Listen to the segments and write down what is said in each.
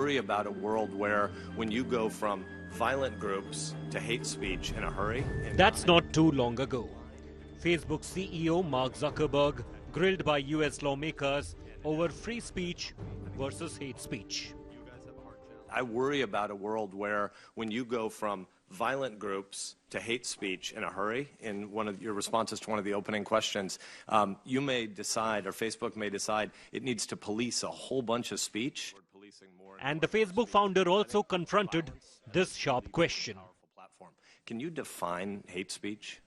worry about a world where when you go from violent groups to hate speech in a hurry. That's not too long ago. Facebook CEO Mark Zuckerberg grilled by US lawmakers over free speech versus hate speech. I worry about a world where when you go from violent groups to hate speech in a hurry, in one of your responses to one of the opening questions, you may decide, or Facebook may decide, it needs to police a whole bunch of speech. And the Facebook founder also confronted this sharp question. Can you define hate speech?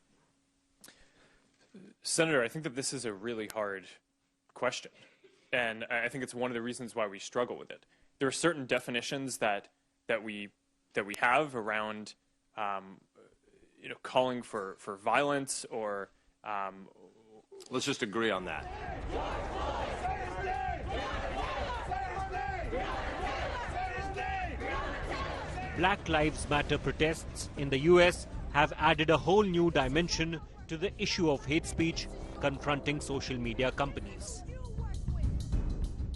Senator, I think that this is a really hard question. And I think it's one of the reasons why we struggle with it. There are certain definitions that we have around calling for violence or let's just agree on that. Black Lives Matter protests in the US have added a whole new dimension to the issue of hate speech confronting social media companies.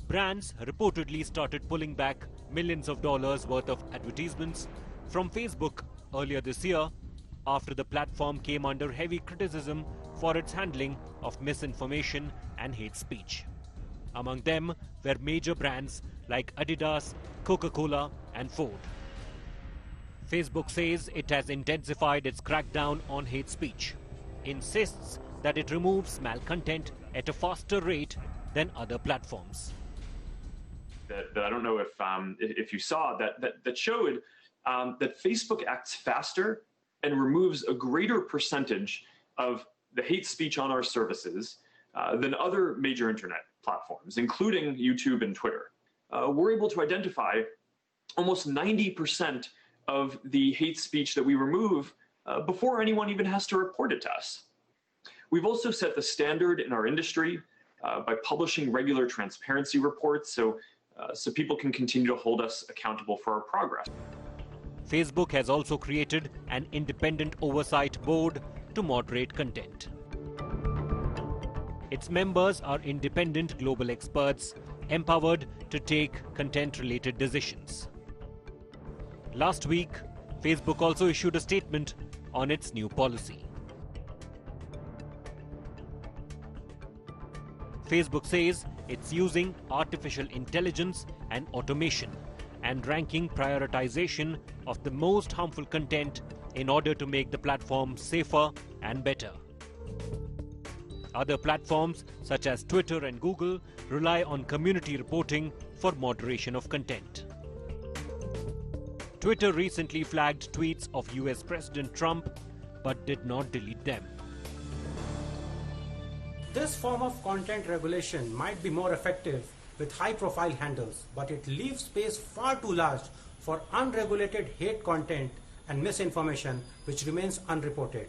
Brands reportedly started pulling back millions of dollars worth of advertisements from Facebook earlier this year after the platform came under heavy criticism for its handling of misinformation and hate speech. Among them were major brands like Adidas, Coca-Cola and Ford. Facebook says it has intensified its crackdown on hate speech, insists that it removes malcontent at a faster rate than other platforms. That I don't know if you saw that showed that Facebook acts faster and removes a greater percentage of the hate speech on our services than other major internet platforms, including YouTube and Twitter. We're able to identify almost 90% of the hate speech that we remove before anyone even has to report it to us. We've also set the standard in our industry by publishing regular transparency reports so people can continue to hold us accountable for our progress. Facebook has also created an independent oversight board to moderate content. Its members are independent global experts empowered to take content-related decisions. Last week, Facebook also issued a statement on its new policy. Facebook says it's using artificial intelligence and automation and ranking prioritization of the most harmful content in order to make the platform safer and better. Other platforms such as Twitter and Google rely on community reporting for moderation of content. Twitter recently flagged tweets of US President Trump but did not delete them. This form of content regulation might be more effective with high-profile handles, but it leaves space far too large for unregulated hate content and misinformation which remains unreported.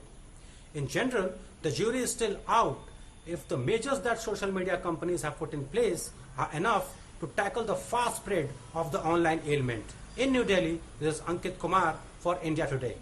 In general, the jury is still out if the measures that social media companies have put in place are enough to tackle the fast spread of the online ailment. In New Delhi, this is Ankit Kumar for India Today.